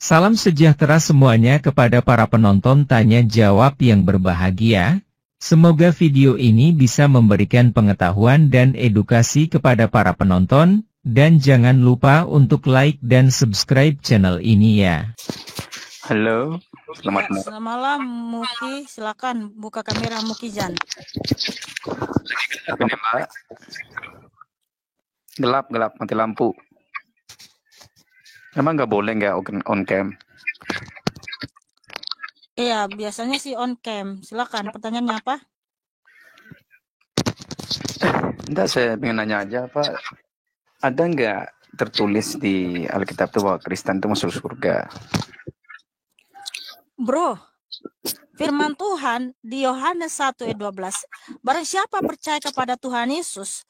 Salam sejahtera semuanya kepada para penonton tanya jawab yang berbahagia. Semoga video ini bisa memberikan pengetahuan dan edukasi kepada para penonton, dan jangan lupa untuk like dan subscribe channel ini ya. Halo, selamat malam. Selamat malam, Muki. Silakan buka kamera Muki Jan. Gelap, mati lampu. Emang nggak boleh nggak on cam? Iya, biasanya sih on cam. Silakan, pertanyaannya apa? Enggak, saya pengen nanya aja, Pak. Ada nggak tertulis di Alkitab itu bahwa Kristen itu masuk surga? Bro, firman Tuhan di Yohanes 1 ayat 12. Barang siapa percaya kepada Tuhan Yesus,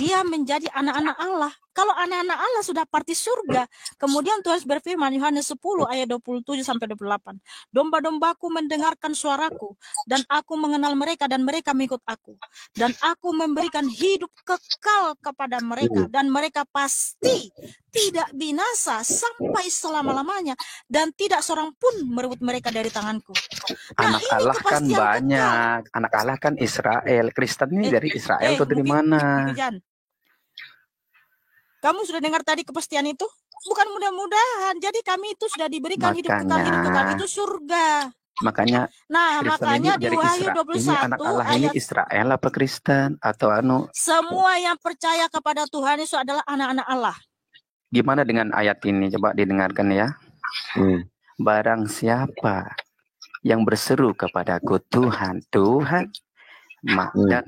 dia menjadi anak-anak Allah. Kalau anak-anak Allah sudah parti surga. Kemudian Tuhan berfirman Yohanes 10 ayat 27 sampai 28. Domba-dombaku mendengarkan suaraku, dan aku mengenal mereka dan mereka mengikut aku. Dan aku memberikan hidup kekal kepada mereka, dan mereka pasti tidak binasa sampai selama-lamanya, dan tidak seorang pun merebut mereka dari tanganku. Anak Allah kan banyak. Kekal. Anak Allah kan Israel. Kristen ini dari Israel atau dari mana? Kamu sudah dengar tadi kepastian itu? Bukan mudah-mudahan. Jadi kami itu sudah diberikan hidup kekal itu surga. Makanya makanya di Wahyu 21 ini anak Allah ayat, ini Israel apa Kristen atau semua yang percaya kepada Tuhan itu adalah anak-anak Allah. Gimana dengan ayat ini? Coba didengarkan ya. Barang siapa yang berseru kepadaku Tuhan, Tuhan, dan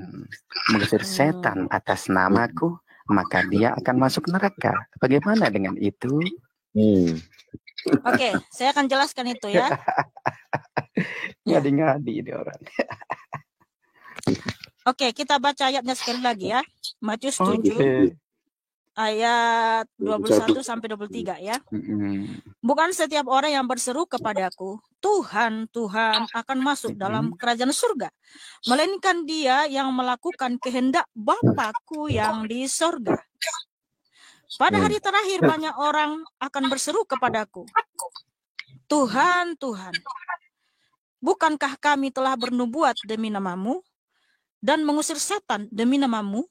mengusir setan atas namaku, maka dia akan masuk neraka. Bagaimana dengan itu? Oke, saya akan jelaskan itu ya. Ngadi-ngadi ini orang. Oke, kita baca ayatnya sekali lagi ya. Matius 7 ayat 21 sampai 23 ya. Bukan setiap orang yang berseru kepadaku, Tuhan, Tuhan, akan masuk dalam kerajaan surga, melainkan dia yang melakukan kehendak Bapa-Ku yang di surga. Pada hari terakhir banyak orang akan berseru kepadaku, Tuhan, Tuhan, bukankah kami telah bernubuat demi nama-Mu dan mengusir setan demi nama-Mu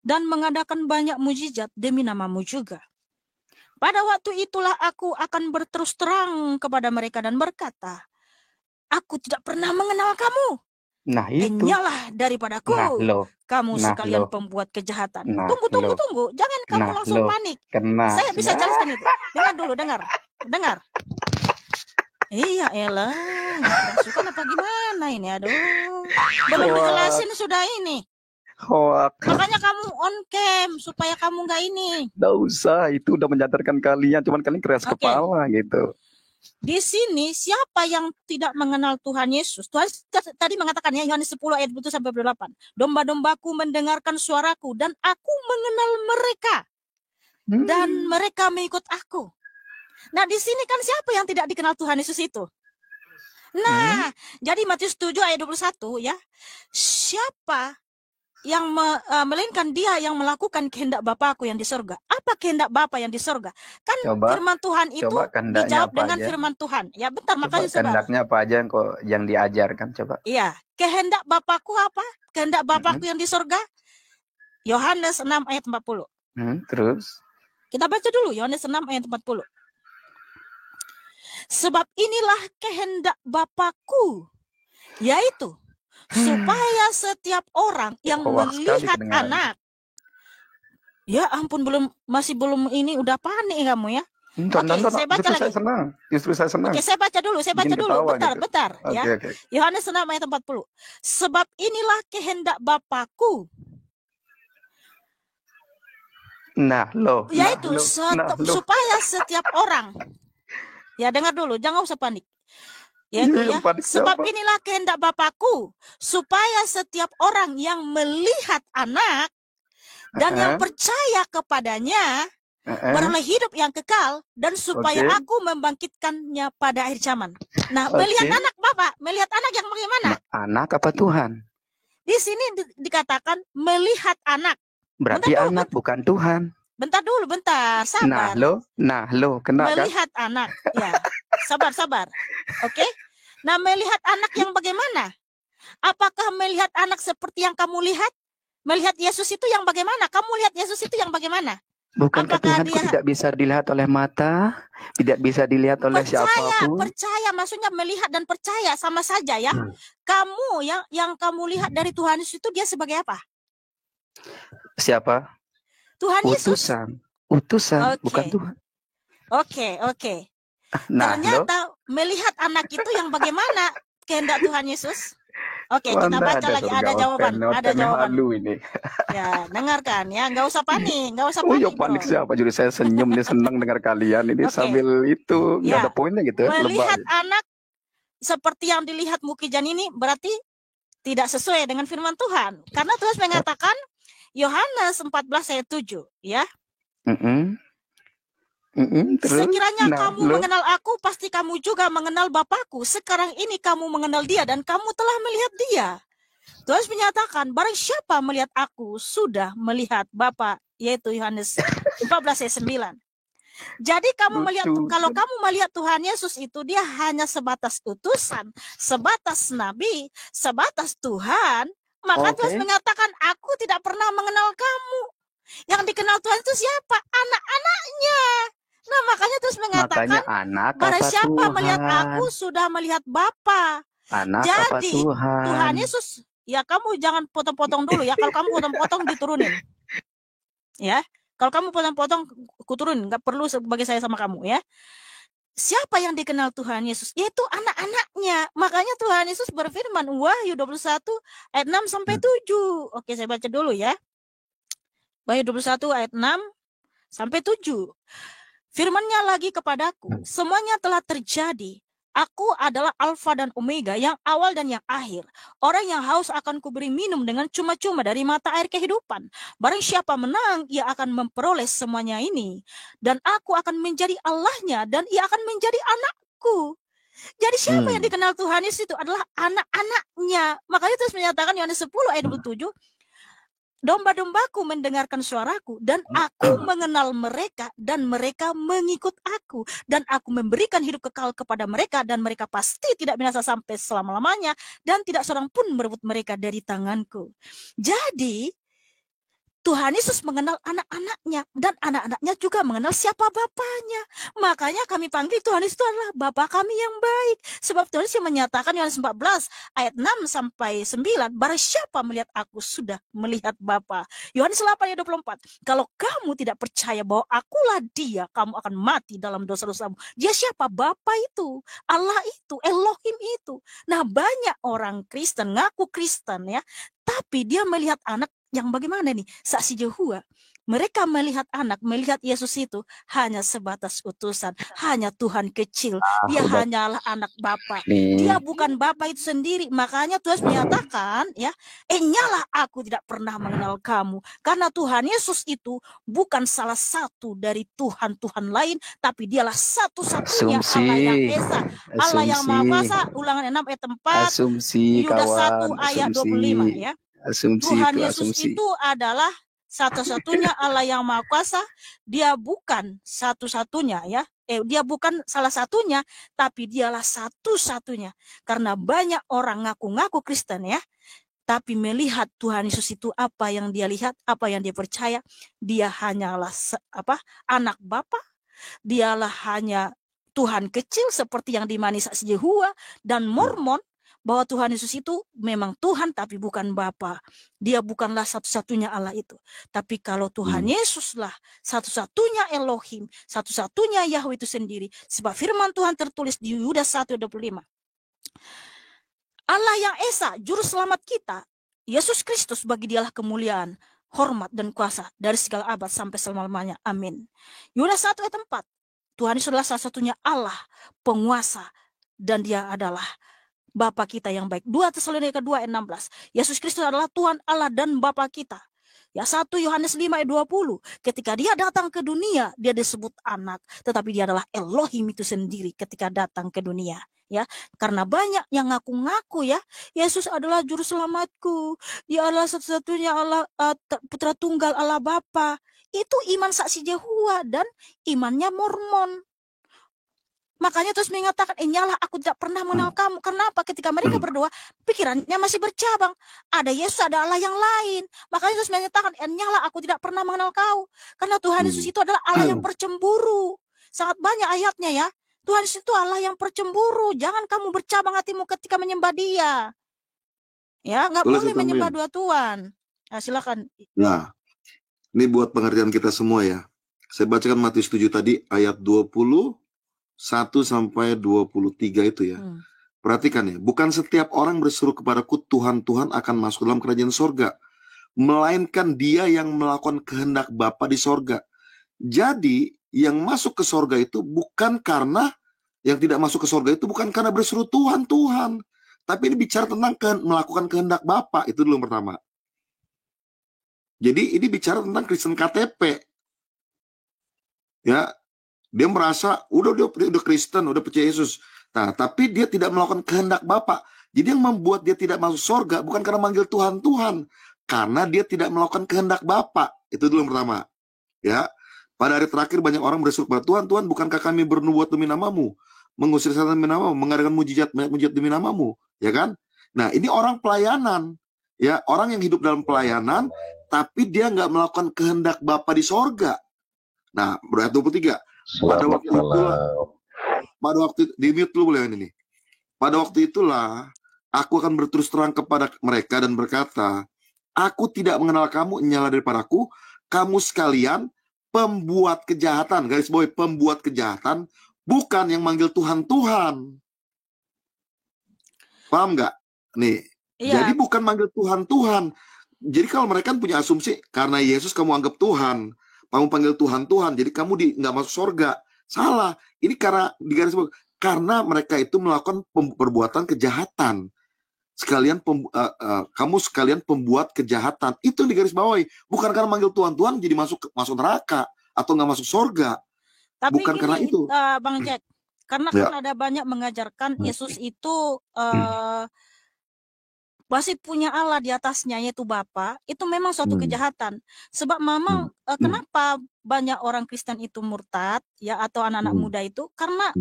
dan mengadakan banyak mujizat demi nama-Mu juga? Pada waktu itulah aku akan berterus terang kepada mereka dan berkata, aku tidak pernah mengenal kamu. Nah itu. Enyalah daripadaku, kamu sekalian pembuat kejahatan. Tunggu. Jangan kamu langsung panik. Saya bisa jelaskan itu. Dengar dulu, dengar. Iya elah, suka apa gimana ini, aduh. Belum dijelasin sudah ini. Makanya kamu on cam supaya kamu nggak ini. Nggak usah, itu udah menyadarkan kalian, cuman kalian keras kepala gitu. Di sini siapa yang tidak mengenal Tuhan Yesus? Tuhan tadi mengatakan ya, Yohanes 10 ayat 1 sampai 8. Domba-dombaku mendengarkan suaraku dan aku mengenal mereka. Dan mereka mengikut aku. Nah, di sini kan siapa yang tidak dikenal Tuhan Yesus itu? Nah, jadi Matius 7 ayat 21 ya. Siapa yang melainkan dia yang melakukan kehendak Bapa-Ku yang di surga. Apa kehendak Bapa yang di surga? Kan firman Tuhan itu dijawab dengan firman Tuhan. Ya bentar, makanya kehendaknya apa aja yang diajarkan, coba. Iya, kehendak Bapa-Ku apa? Kehendak Bapa-Ku yang di surga? Yohanes 6 ayat 40. Terus? Kita baca dulu Yohanes 6 ayat 40. Sebab inilah kehendak Bapa-Ku, yaitu supaya setiap orang yang melihat anak, ya ampun, masih belum ini udah panik kamu ya. Saya baca lagi. Justru saya senang. Oke, saya baca dulu. Bentar. Ya. Yohanes 6 ayat 40. Sebab inilah kehendak Bapa-Ku. Yaitu supaya setiap orang. Ya dengar dulu, jangan usah panik. Sebab inilah kehendak Bapa-Ku, supaya setiap orang yang melihat anak dan yang percaya kepadanya beroleh hidup yang kekal, dan supaya aku membangkitkannya pada akhir zaman. Nah, melihat anak Bapak, melihat anak yang bagaimana? Anak apa Tuhan? Di sini dikatakan melihat anak. Berarti anak bukan Tuhan. bentar, sabar. Nah lo, kena melihat kan? anak, ya, sabar. Oke? Nah, melihat anak yang bagaimana? Apakah melihat anak seperti yang kamu lihat? Melihat Yesus itu yang bagaimana? Kamu lihat Yesus itu yang bagaimana? Bukankah Tuhan tidak bisa dilihat oleh mata, tidak bisa dilihat oleh siapapun? Percaya, maksudnya melihat dan percaya sama saja ya. Kamu yang kamu lihat dari Tuhan Yesus itu dia sebagai apa? Siapa? Tuhan Yesus. Utusan, bukan Tuhan. Oke. Nah, ternyata melihat anak itu yang bagaimana kehendak Tuhan Yesus? Oke, kita baca lagi, ada jawaban. Ini. Ya, dengarkan ya, nggak usah panik, panik siapa? Jadi saya senyum nih, senang dengar kalian ini sambil itu nggak ada poinnya gitu. Melihat anak seperti yang dilihat Mukijan ini berarti tidak sesuai dengan firman Tuhan, karena Tuhan mengatakan Yohanes 14 ayat 7, ya. Sekiranya kamu mengenal aku, pasti kamu juga mengenal Bapakku. Sekarang ini kamu mengenal dia dan kamu telah melihat dia. Tuhan menyatakan, barang siapa melihat aku, sudah melihat Bapa, yaitu Yohanes 14 ayat 9. Jadi kamu melihat, kalau kamu melihat Tuhan Yesus itu, dia hanya sebatas utusan, sebatas nabi, sebatas Tuhan. Maka Tuhan mengatakan, aku tidak pernah mengenal kamu. Yang dikenal Tuhan itu siapa? Anak-anaknya. Nah, makanya terus mengatakan, barang siapa melihat aku sudah melihat Bapa. Jadi Tuhan Yesus, ya kamu jangan potong-potong dulu ya. Kalau kamu potong-potong diturunin. Ya, kalau kamu potong-potong kuturunin, nggak perlu bagi saya sama kamu ya. Siapa yang dikenal Tuhan Yesus? Yaitu anak-anaknya. Makanya Tuhan Yesus berfirman, Wahyu 21 ayat 6 sampai 7. Oke, saya baca dulu ya. Wahyu 21 ayat 6 sampai 7. Firman-Nya lagi kepadaku, semuanya telah terjadi. Aku adalah Alfa dan Omega, yang awal dan yang akhir. Orang yang haus akan kuberi minum dengan cuma-cuma dari mata air kehidupan. Barang siapa menang, ia akan memperoleh semuanya ini. Dan aku akan menjadi Allahnya, dan ia akan menjadi anakku. Jadi siapa yang dikenal Tuhan Yesus itu adalah anak-anaknya. Makanya terus menyatakan Yohanes 10 ayat 27, domba-dombaku mendengarkan suaraku, dan aku mengenal mereka, dan mereka mengikut aku. Dan aku memberikan hidup kekal kepada mereka, dan mereka pasti tidak binasa sampai selama-lamanya, dan tidak seorang pun merebut mereka dari tanganku. Jadi, Tuhan Yesus mengenal anak-anaknya, dan anak-anaknya juga mengenal siapa Bapaknya. Makanya kami panggil Tuhan Yesus itu adalah Bapa kami yang baik. Sebab Tuhan Yesus menyatakan Yohanes 14 ayat 6 sampai 9, barang siapa melihat aku sudah melihat Bapa. Yohanes 8 ayat 24, kalau kamu tidak percaya bahwa akulah dia, kamu akan mati dalam dosa-dosamu. Dia siapa? Bapa itu, Allah itu, Elohim itu. Nah, banyak orang Kristen ngaku Kristen ya, tapi dia melihat anak yang bagaimana nih? Saksi Yehova. Mereka melihat anak, melihat Yesus itu hanya sebatas utusan, hanya Tuhan kecil. Dia hanyalah anak Bapa. Dia bukan Bapa itu sendiri. Makanya Tuhan menyatakan, ya, nyalah aku tidak pernah mengenal kamu. Karena Tuhan Yesus itu bukan salah satu dari Tuhan-Tuhan lain, tapi dialah satu-satunya Allah yang Esa, Allah yang Maha Kuasa. Ulangan 6 ayat 4, Yudas 1 ayat 25 ya. Tuhan Yesus itu adalah satu-satunya Allah yang Maha Kuasa. Dia bukan satu-satunya ya. Dia bukan salah satunya, tapi dialah satu-satunya. Karena banyak orang ngaku-ngaku Kristen ya, tapi melihat Tuhan Yesus itu apa yang dia lihat, apa yang dia percaya, dia hanyalah anak Bapa. Dialah hanya Tuhan kecil seperti yang dimani saksi Yehova dan Mormon, bahwa Tuhan Yesus itu memang Tuhan tapi bukan Bapa. Dia bukanlah satu-satunya Allah itu. Tapi kalau Tuhan Yesuslah satu-satunya Elohim, satu-satunya Yahweh itu sendiri. Sebab firman Tuhan tertulis di Yudas 1:25. Allah yang Esa, juru selamat kita, Yesus Kristus, bagi dialah kemuliaan, hormat dan kuasa dari segala abad sampai selama-lamanya. Amin. Yudas 1 ayat 4. Tuhan Yesus adalah salah satunya Allah, penguasa, dan dia adalah Bapa kita yang baik. 2 Tesalonika 2 ayat 16. Yesus Kristus adalah Tuhan Allah dan Bapa kita. Ya, 1 Yohanes 5 ayat 20. Ketika dia datang ke dunia, dia disebut anak, tetapi dia adalah Elohim itu sendiri ketika datang ke dunia. Ya, karena banyak yang ngaku-ngaku ya, Yesus adalah juru selamatku, dia adalah satu-satunya Allah, putra tunggal Allah Bapa. itu iman saksi Yehova dan imannya Mormon. Makanya terus mengatakan, nyalah aku tidak pernah mengenal kamu. Kenapa? Ketika mereka berdoa, pikirannya masih bercabang. Ada Yesus, ada Allah yang lain. Makanya terus mengatakan, nyalah aku tidak pernah mengenal kau. Karena Tuhan Yesus itu adalah Allah yang percemburu. Sangat banyak ayatnya ya. Tuhan Yesus itu Allah yang percemburu. Jangan kamu bercabang hatimu ketika menyembah Dia. Ya, nggak boleh menyembah dua Tuhan. Nah, silakan. Nah, ini buat pengertian kita semua ya. Saya bacakan Matius 7 tadi, ayat 21 sampai 23 itu ya. Perhatikan ya, bukan setiap orang berseru kepadaku, Tuhan, Tuhan akan masuk dalam kerajaan sorga, melainkan dia yang melakukan kehendak Bapa di sorga. Jadi, yang masuk ke sorga itu bukan karena, yang tidak masuk ke sorga itu bukan karena berseru Tuhan, Tuhan. Tapi ini bicara tentang melakukan kehendak Bapa, itu dulu yang pertama. Jadi, ini bicara tentang Kristen KTP. Ya, dia merasa udah Kristen, udah percaya Yesus. Nah, tapi dia tidak melakukan kehendak Bapa. Jadi yang membuat dia tidak masuk surga bukan karena manggil Tuhan, Tuhan, karena dia tidak melakukan kehendak Bapa. Itu dulu yang pertama. Ya. Pada hari terakhir banyak orang berseru kepada Tuhan, Tuhan, bukankah kami bernubuat demi namamu, mengusir setan demi namamu, mengadakan mujizat demi namamu, ya kan? Nah, ini orang pelayanan. Ya, orang yang hidup dalam pelayanan tapi dia nggak melakukan kehendak Bapa di sorga. Nah, ayat 23. Pada waktu di mute dulu boleh ini. Pada waktu itulah aku akan berterus terang kepada mereka dan berkata, aku tidak mengenal kamu, nyala daripadaku, kamu sekalian pembuat kejahatan. Garis bawahi, pembuat kejahatan, bukan yang manggil Tuhan, Tuhan. Paham nggak? Nih, jadi bukan manggil Tuhan, Tuhan. Jadi kalau mereka punya asumsi, karena Yesus kamu anggap Tuhan, kamu panggil Tuhan, Tuhan, jadi kamu nggak masuk surga. Salah. Ini karena digaris bawah, karena mereka itu melakukan perbuatan kejahatan. Kamu sekalian pembuat kejahatan. Itu digaris bawahi. Bukan karena manggil Tuhan, Tuhan jadi masuk neraka atau nggak masuk surga. Tapi bukan gini, karena itu. Bang Jack, karena kan ada banyak mengajarkan Yesus itu masih punya Allah di atasnya, yaitu Bapa, itu memang suatu kejahatan. Sebab memang kenapa banyak orang Kristen itu murtad, ya, atau anak-anak muda itu, karena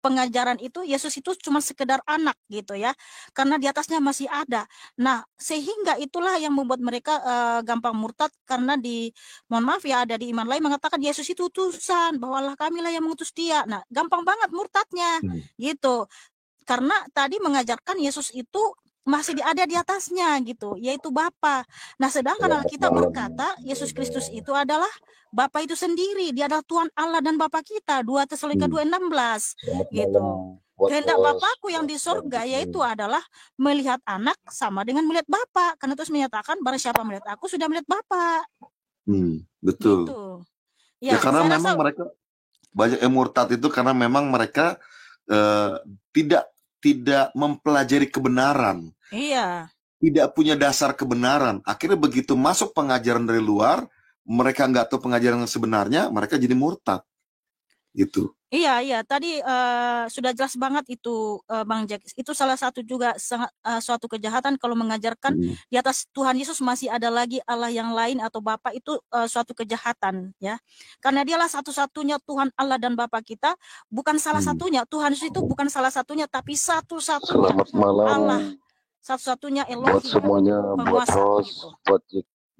pengajaran itu Yesus itu cuma sekedar anak gitu ya, karena di atasnya masih ada. Nah, sehingga itulah yang membuat mereka gampang murtad, karena mohon maaf ya, ada di iman lain mengatakan Yesus itu utusan, bahwa Allah kamilah yang mengutus dia. Nah, gampang banget murtadnya gitu. Karena tadi mengajarkan Yesus itu masih ada di atasnya gitu, yaitu Bapa. Nah, sedangkan Alkitab berkata Yesus Kristus itu adalah Bapa itu sendiri, dia adalah Tuhan Allah dan Bapa kita. 2 Tesalonika 2:16 gitu. Kehendak Bapakku yang di surga yaitu adalah melihat anak sama dengan melihat Bapa. Karena terus menyatakan barang siapa melihat aku sudah melihat Bapa. Betul. Gitu. Ya karena memang mereka banyak yang murtad itu karena memang mereka tidak mempelajari kebenaran. Iya. Tidak punya dasar kebenaran. Akhirnya begitu masuk pengajaran dari luar, mereka nggak tahu pengajaran yang sebenarnya, mereka jadi murtad. Gitu. Iya. Tadi sudah jelas banget itu, Bang Jack. Itu salah satu juga suatu kejahatan kalau mengajarkan di atas Tuhan Yesus masih ada lagi Allah yang lain atau Bapa, itu suatu kejahatan ya. Karena dialah satu-satunya Tuhan Allah dan Bapa kita, bukan salah satunya. Tuhan Yesus itu bukan salah satunya, tapi satu-satunya Allah. Satu-satunya Elohim. Buat semuanya, buat host, gitu. Buat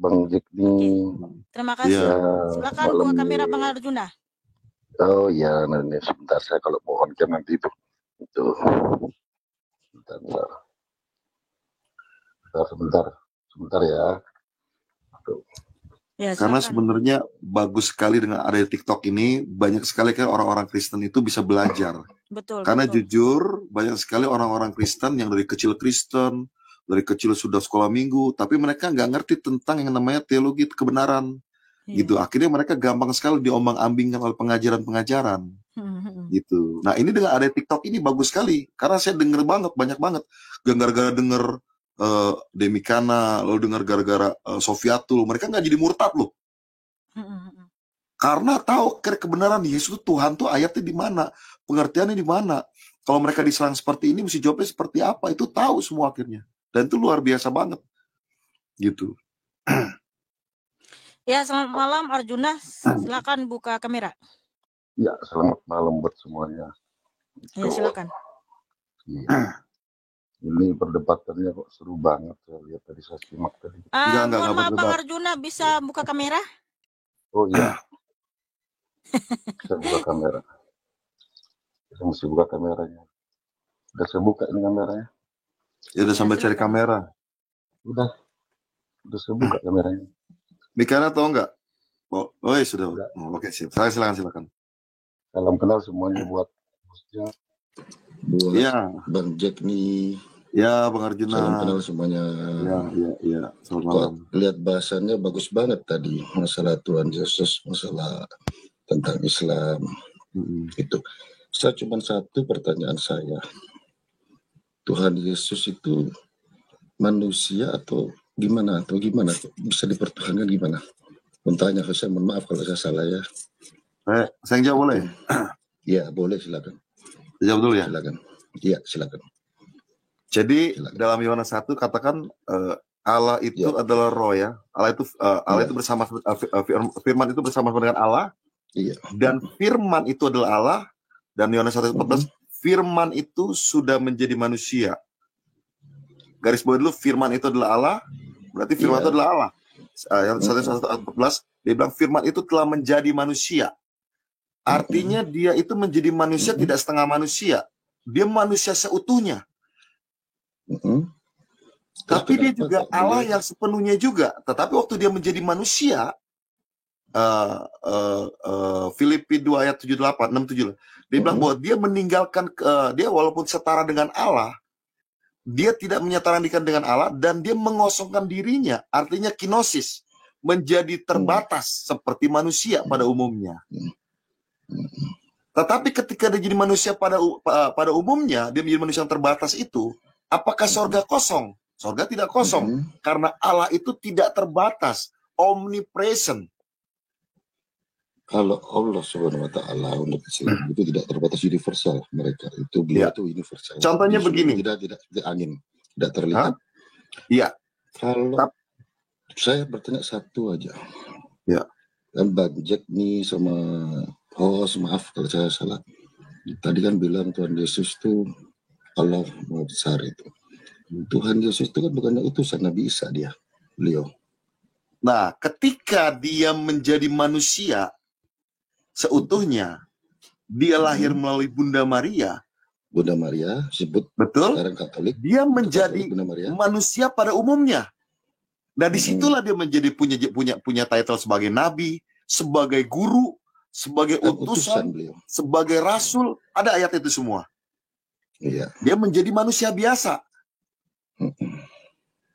Bang Jack nih. Terima kasih. Silakan buka kamera Bang Arjuna. Oh ya, nanti sebentar, saya kalau mau on cam nanti itu. Sebentar ya. Karena sebenarnya bagus sekali dengan ada TikTok ini, banyak sekali kan orang-orang Kristen itu bisa belajar. Betul. Karena jujur banyak sekali orang-orang Kristen yang dari kecil Kristen, dari kecil sudah sekolah minggu, tapi mereka nggak ngerti tentang yang namanya teologi kebenaran. Gitu. Akhirnya mereka gampang sekali diombang-ambingkan oleh pengajaran-pengajaran. Gitu. Nah, ini dengan ada TikTok ini bagus sekali karena saya denger banyak banget gara-gara denger Demikana, lalu dengar gara-gara Sofiatul, mereka nggak jadi murtad loh. Karena tahu kebenaran Yesus Tuhan tuh ayatnya di mana, pengertiannya di mana. Kalau mereka diserang seperti ini, mesti jawabnya seperti apa? Itu tahu semua akhirnya, dan itu luar biasa banget, gitu. Ya, selamat malam Arjuna. Silakan buka kamera. Ya, selamat malam buat semuanya. Ya, silakan. Iya. Ini perdebatannya kok seru banget, saya lihat tadi, saya simak tadi. Mohon maaf Bang Arjuna, bisa buka kamera? Oh iya. Bisa buka kamera. Saya mesti buka kameranya. Udah saya buka ini kameranya. Ya udah sampai cari kamera. Udah saya buka kameranya. Mikana tahu enggak? Oh ya sudah. Oh, oke, silakan. Salam kenal semuanya buat hostnya. Buat Bang Jack nih. Ya, Bang Arjuna. Salam kenal semuanya. Ya. Selamat malam. Lihat bahasannya bagus banget tadi, masalah Tuhan Yesus, masalah tentang Islam. Itu. Saya cuma satu pertanyaan saya. Tuhan Yesus itu manusia atau gimana? Bisa dipertuhankan gimana? Bertanya ke saya, mohon maaf kalau saya salah ya. Saya jawab boleh? Iya, boleh, silakan. Jawab dulu ya? Silakan. Iya, silakan. Jadi dalam Yohanes 1 katakan Allah itu adalah roh ya. Allah itu bersama firman itu bersama dengan Allah. Iya. Dan firman itu adalah Allah, dan Yohanes 1:14 firman itu sudah menjadi manusia. Garis bawah dulu, firman itu adalah Allah, berarti firman itu adalah Allah. Yohanes 1:14 dia bilang firman itu telah menjadi manusia. Artinya dia itu menjadi manusia tidak setengah manusia. Dia manusia seutuhnya. Tapi dia juga Allah yang sepenuhnya juga. Tetapi waktu dia menjadi manusia, Filipi 2 ayat 6-7, dia bilang bahwa dia meninggalkan, dia walaupun setara dengan Allah, dia tidak menyatakan dengan Allah, dan dia mengosongkan dirinya, artinya kinosis, menjadi terbatas seperti manusia pada umumnya. Tetapi ketika dia jadi manusia pada umumnya, dia menjadi manusia yang terbatas itu, apakah sorga kosong? Sorga tidak kosong, karena Allah itu tidak terbatas, omnipresent. Kalau Allah Subhanahu wa Ta'ala untuk Islam itu tidak terbatas, universal mereka. Itu beliau itu universal. Contohnya begini. Tidak angin, tidak terlihat. Iya. Kalau saya bertanya satu aja. Ya. Kan Bang Jack nih sama host, maaf kalau saya salah. Tadi kan bilang Tuhan Yesus itu Allah Maha Besar itu. Tuhan Yesus itu kan bukannya utusan Nabi Isa beliau. Nah, ketika dia menjadi manusia seutuhnya, dia lahir melalui Bunda Maria. Bunda Maria sebut betul. Sekarang Katolik. Dia menjadi manusia pada umumnya. Dan disitulah dia menjadi punya title sebagai nabi, sebagai guru, sebagai utusan beliau, sebagai rasul. Ada ayat itu semua. Iya. Dia menjadi manusia biasa.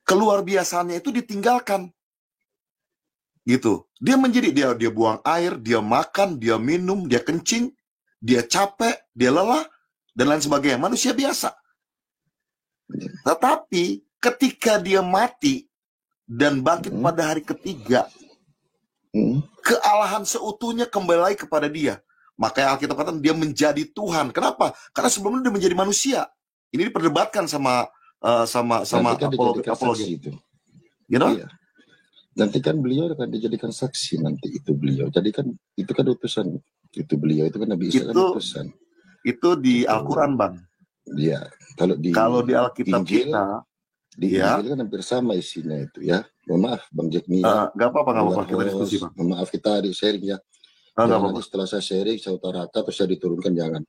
Keluar biasanya itu ditinggalkan. Gitu. Dia buang air, dia makan, dia minum, dia kencing, dia capek, dia lelah, dan lain sebagainya. Manusia biasa. Tetapi ketika dia mati dan bangkit pada hari ketiga, kealahan seutuhnya kembali lagi kepada dia. Makanya Alkitab katakan dia menjadi Tuhan. Kenapa? Karena sebelumnya dia menjadi manusia. Ini diperdebatkan sama apologi itu. You know? Iya. Nanti kan beliau akan dijadikan saksi nanti itu beliau. Jadi kan itu kan utusan itu beliau itu kan Nabi Isa kan utusan. Itu di Al-Quran, Bang. Iya. Kalau di Alkitab Injil, kita, Injil kan hampir sama isinya itu ya. Mohon maaf Bang Jack nih. Gak apa-apa kita diskusi, Bang. Mohon maaf kita di sharing ya. Jangan nanti setelah saya sharing saya utarakan terus saya diturunkan, jangan.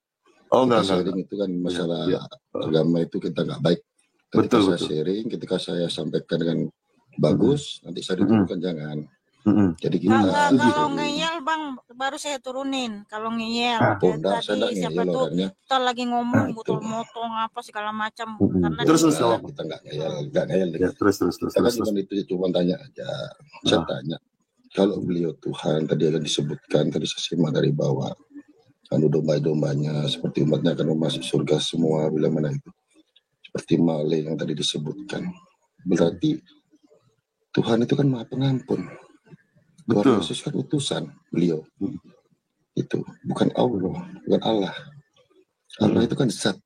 Enggak. Sharing itu kan masalah agama itu kita nggak baik. Ketika saya sharing, ketika saya sampaikan dengan bagus, nanti saya diturunkan, jangan. Jadi kita kalau ngeyel Bang baru saya turunin. Kalau ngeyel tadi siapa tuh kita lagi ngomong motong apa segala macam. Terus kita nggak ngeyel. Terus. Karena cuma itu cuma tanya aja. Saya tanya, kalau beliau Tuhan tadi akan disebutkan tadi saya simak dari bawah, anu domba-dombanya seperti umatnya akan masuk surga semua bila mana itu. Seperti maling yang tadi disebutkan. Berarti Tuhan itu kan Maha Pengampun. Tuhan Yesus kan utusan beliau. Itu bukan Allah, bukan Allah. Allah itu kan zat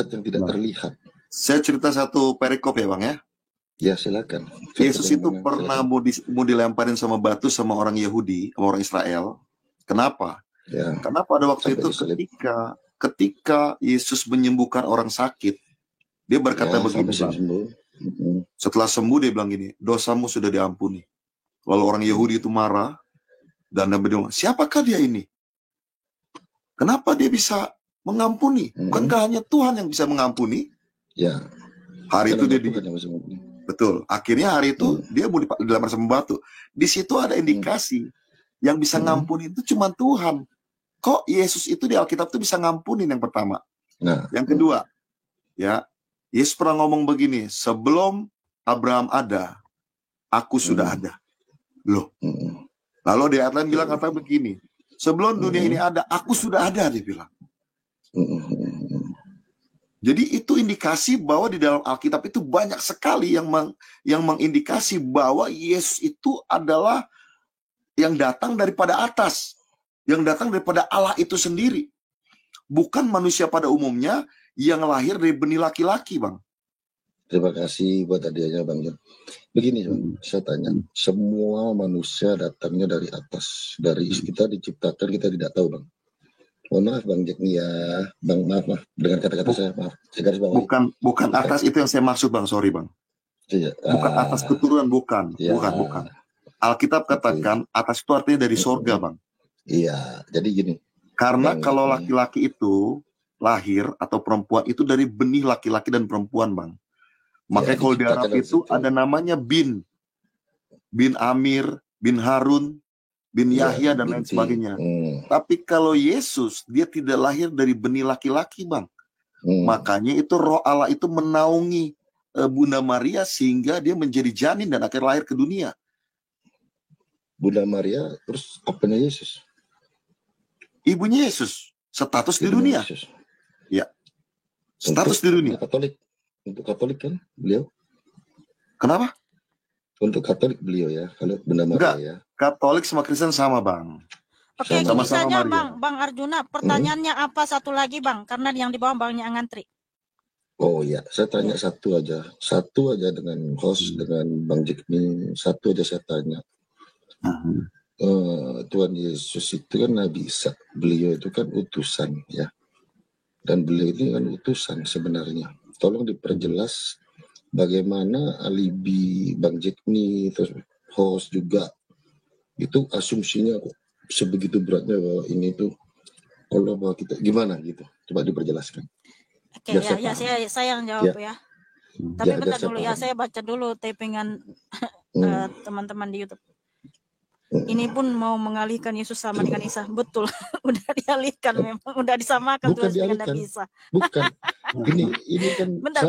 yang tidak terlihat. Saya cerita satu perikop ya, Bang ya. Ya silakan. Yesus itu pernah mau dilemparin sama batu sama orang Yahudi, sama orang Israel. Kenapa? Ya. Karena pada waktu itu ketika Yesus menyembuhkan orang sakit, dia berkata begini, setelah sembuh dia bilang gini, dosamu sudah diampuni. Lalu orang Yahudi itu marah dan dia bilang, siapakah dia ini? Kenapa dia bisa mengampuni? Bukankah hanya Tuhan yang bisa mengampuni? Ya. Hari itu dia betul. Akhirnya hari itu dia mau dilempar sama batu. Di situ ada indikasi yang bisa ngampuni itu cuma Tuhan. Kok Yesus itu di Alkitab itu bisa ngampunin yang pertama. Nah, yang kedua, ya, Yesus pernah ngomong begini, sebelum Abraham ada, aku sudah ada. Loh. Lalu di ayat lain bilang kata begini, sebelum dunia ini ada, aku sudah ada, dia bilang. Jadi itu indikasi bahwa di dalam Alkitab itu banyak sekali yang mengindikasi bahwa Yesus itu adalah yang datang daripada atas, yang datang daripada Allah itu sendiri. Bukan manusia pada umumnya yang lahir dari benih laki-laki, Bang. Terima kasih buat hadiahnya, Bang John. Begini, saya tanya, semua manusia datangnya dari atas. Dari kita diciptakan, kita tidak tahu, Bang. Mohon maaf Bang Jack nih ya, Bang, maaf dengan kata-kata saya, maaf. Bukan atas itu yang saya maksud, Bang, sorry Bang. Iya. Bukan atas keturunan, bukan. Alkitab katakan atas itu artinya dari sorga, Bang. Iya, jadi gini. Karena kalau laki-laki itu lahir atau perempuan itu dari benih laki-laki dan perempuan, Bang. Makanya kalau di Arab itu ada namanya bin Amir, bin Harun, bin Yahya dan lain sebagainya. Tapi kalau Yesus, dia tidak lahir dari benih laki-laki, Bang. Makanya itu roh Allah itu menaungi Bunda Maria sehingga dia menjadi janin dan akhirnya lahir ke dunia. Bunda Maria, terus apanya Yesus? Ibunya Yesus, status di dunia. Yesus. Ya. Status di dunia. Untuk Katolik kan beliau? Kenapa? Untuk Katolik beliau ya, kalau Bunda Maria. Enggak, ya. Katolik sama Kristen sama, Bang. Oke, gini saja Bang Arjuna, pertanyaannya apa satu lagi, Bang? Karena yang di bawah Bangnya ngantri. Oh ya, saya tanya satu aja dengan host, dengan Bang Jikmi, satu aja saya tanya. Tuhan Yesus itu kan Nabi Isa, beliau itu kan utusan ya, dan beliau ini kan utusan sebenarnya. Tolong diperjelas bagaimana alibi Bang Jikmi terus host juga itu asumsinya kok sebegitu beratnya bahwa ini tuh kalau bahwa kita gimana gitu, coba diperjelaskan. Oke, ya saya yang jawab ya. Tapi bentar dulu ya, saya baca dulu tapingan teman-teman di YouTube. Ini pun mau mengalihkan Yesus sama dengan Isa. Betul, udah dialihkan memang, udah disamakan bukan dengan Nabi Isa. Bukan, ini kan bentar.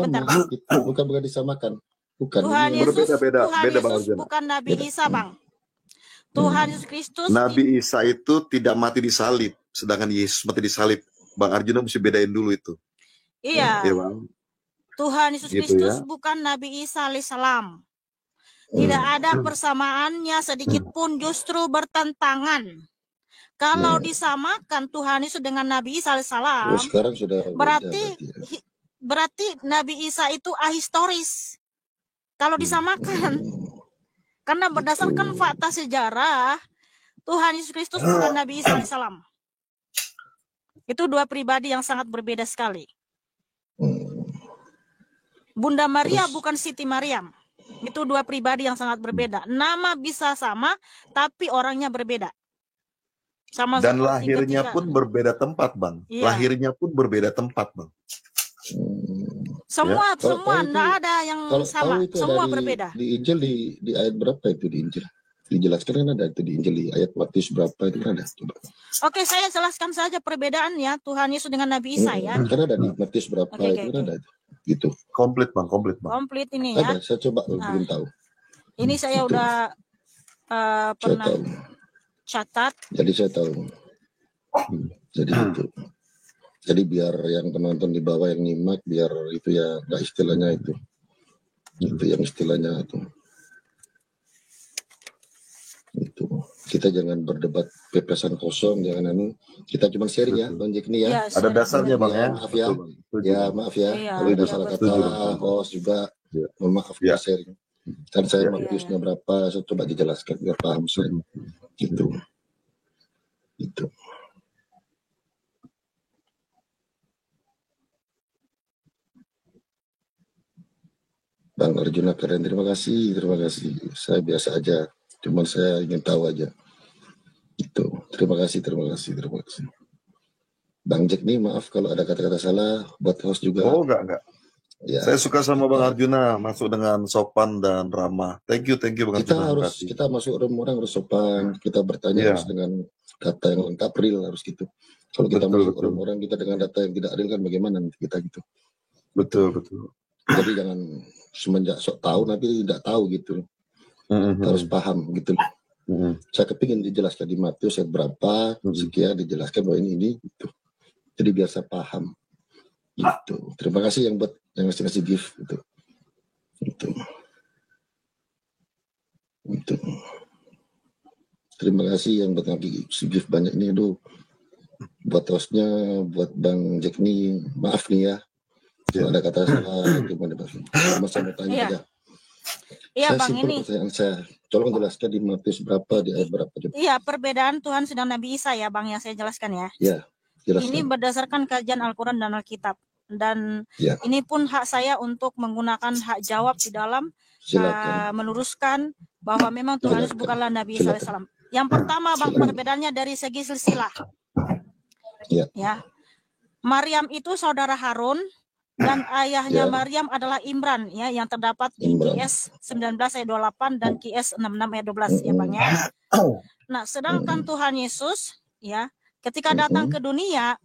Bukan disamakan. Bukan. Tuhan Yesus, beda bukan Nabi Isa, Bang. Tuhan Yesus Kristus. Nabi Isa itu tidak mati di salib, sedangkan Yesus mati di salib. Bang Arjuna mesti bedain dulu itu. Iya. Bang. Tuhan Yesus Kristus bukan Nabi Isa alaihissalam. Tidak ada persamaannya sedikit pun, justru bertentangan. Kalau disamakan Tuhan Yesus dengan Nabi Isa alaihissalam, berarti Nabi Isa itu ahistoris. Kalau disamakan, karena berdasarkan fakta sejarah, Tuhan Yesus Kristus bukan Nabi Isa alaihissalam. Itu dua pribadi yang sangat berbeda sekali. Bunda Maria bukan Siti Maryam. Itu dua pribadi yang sangat berbeda. Nama bisa sama, tapi orangnya berbeda. Sama dan lahirnya pun berbeda tempat, Bang. Iya. Lahirnya pun berbeda tempat, Bang. Semua enggak ada yang sama. Semua berbeda. Di Injil di ayat berapa itu di Injil? Dijelaskan kan ada itu di Injil di ayat Matius berapa itu kan ada. Coba. Oke, saya jelaskan saja perbedaannya Tuhan Yesus dengan Nabi Isa ya. Kan ada di Matius berapa itu kan ada. Gitu. Komplit Bang. Komplit ini ya. Ada, saya coba belum tahu. Ini saya udah pernah catat. Jadi saya tahu. Jadi itu. Jadi biar yang penonton di bawah yang nyimak biar itu ya nggak istilahnya itu. Itu yang istilahnya itu. Itu. Kita jangan berdebat pepesan kosong, jangan kita cuma sharing ya, Bang Jack nih ya. Ada dasarnya Bang ya. Maaf ya. Ya maaf ya. Kalau ada salah kata host juga, mohon maaf ya sharing. Kan saya Matiusnya berapa, saya coba dijelaskan biar paham saya. Gitu. Bang Arjuna keren, terima kasih. Saya biasa aja, cuma saya ingin tahu aja. Itu. Terima kasih. Bang Jack nih, maaf kalau ada kata-kata salah buat host juga. Oh, enggak. Ya. Saya suka sama Bang Arjuna, masuk dengan sopan dan ramah. Thank you Bang Arjuna. Kita masuk room orang harus sopan, kita bertanya harus dengan data yang lengkap, real harus gitu. Kalau kita masuk room orang kita dengan data yang tidak real kan bagaimana nanti kita gitu. Betul. Jadi jangan semenjak sok tahu nanti tidak tahu gitu. Harus paham gitu. Saya kepingin dijelaskan di Matius ayat berapa, sekian dijelaskan bahwa ini gitu. Jadi biar saya paham. Gitu. Terima kasih yang buat yang ngasih gift gitu. Terima kasih yang buat ngasih gift banyak ini. Aduh, buat hostnya, buat Bang Jack nih, maaf nih ya. Kalau ada kata salah gimana Bang? Saya mau tanya aja. Iya Bang, ini pertanyaan saya. Tolong jelaskan di Matius berapa, di ayat berapa? Iya, perbedaan Tuhan sedang Nabi Isa ya Bang, yang saya jelaskan ya. Iya. Jelaskan. Ini berdasarkan kajian Al-Quran dan Alkitab. Dan ini pun hak saya untuk menggunakan hak jawab di dalam meluruskan bahwa memang Tuhan Yesus bukanlah Nabi Isa AS. Yang pertama Bang, perbedaannya dari segi silsilah. Ya. Maryam itu saudara Harun dan ayahnya Maryam adalah Imran ya, yang terdapat di QS 19 ayat 28 dan QS 66 ayat 12 ya Bang ya. Nah, sedangkan Tuhan Yesus ya ketika datang ke dunia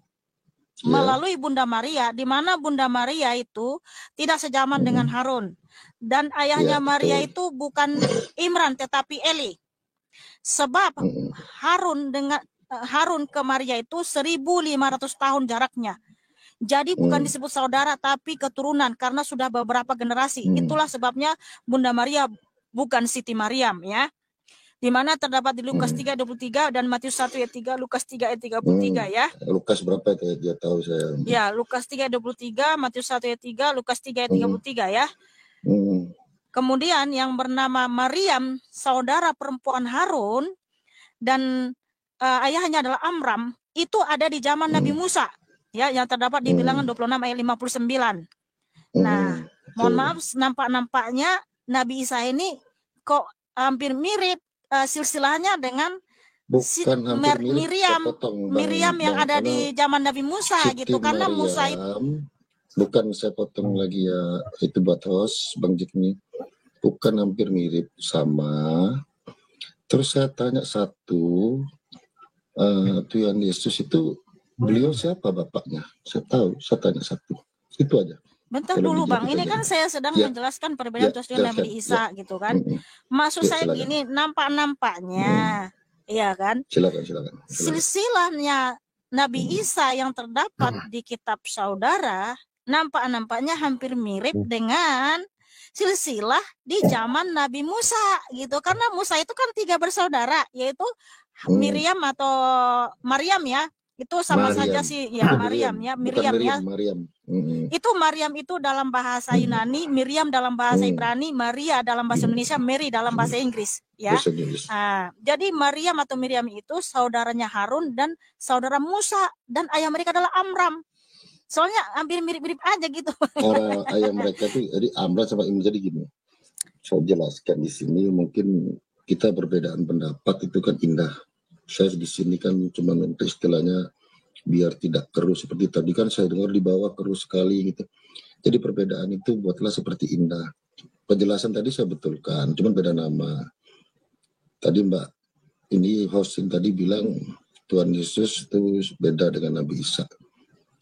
melalui Bunda Maria, di mana Bunda Maria itu tidak sejaman dengan Harun. Dan ayahnya Maria itu bukan Imran tetapi Eli. Sebab Harun ke Maria itu 1.500 tahun jaraknya. Jadi bukan disebut saudara tapi keturunan karena sudah beberapa generasi. Itulah sebabnya Bunda Maria bukan Siti Maryam ya. Di mana terdapat di Lukas 3:23 dan Matius 1 ayat 3, Lukas 3 ayat 33 ya. Lukas berapa itu dia tahu saya. Ya, Lukas 3:23, Matius 1 ayat 3, Lukas 3 ayat 33 ya. Kemudian yang bernama Maryam, saudara perempuan Harun dan ayahnya adalah Amram, itu ada di zaman Nabi Musa ya, yang terdapat di Bilangan 26 ayat 59. Nah, mohon maaf nampaknya Nabi Isa ini kok hampir mirip silsilahnya dengan Miriam yang ada di zaman Nabi Musa gitu, karena Maryam, Musa itu bukan saya potong lagi ya, itu buat host Bang Jik nih, bukan hampir mirip sama. Terus saya tanya satu, Tuhan Yesus itu beliau siapa bapaknya? Saya tahu, saya tanya satu, itu aja. Bentar dulu Bang, ini kan saya sedang menjelaskan perbedaan Tuhan dan Nabi Isa gitu kan. Maksud saya gini, nampaknya, iya kan? Silakan. Silsilahnya Nabi Isa yang terdapat di kitab saudara, nampaknya hampir mirip dengan silsilah di zaman Nabi Musa gitu. Karena Musa itu kan 3 bersaudara, yaitu Miriam atau Maryam ya. Itu sama saja sih ya, Maryam ya, Miriam ya. Itu Maryam itu dalam bahasa Yunani, Miriam dalam bahasa Ibrani, Maria dalam bahasa Indonesia, Mary dalam bahasa Inggris ya. Nah, jadi Maryam atau Miriam itu saudaranya Harun dan saudara Musa, dan ayah mereka adalah Amram. Soalnya hampir mirip-mirip aja gitu. Ayah mereka tuh jadi Amram sama Imran. Jadi gini, saya jelaskan di sini, mungkin kita perbedaan pendapat itu kan indah. Saya di sini kan cuma untuk istilahnya biar tidak keruh, seperti tadi kan saya dengar di bawah keruh sekali gitu. Jadi perbedaan itu buatlah seperti indah. Penjelasan tadi saya betulkan, cuma beda nama. Tadi Mbak ini host yang tadi bilang Tuhan Yesus itu beda dengan Nabi Isa.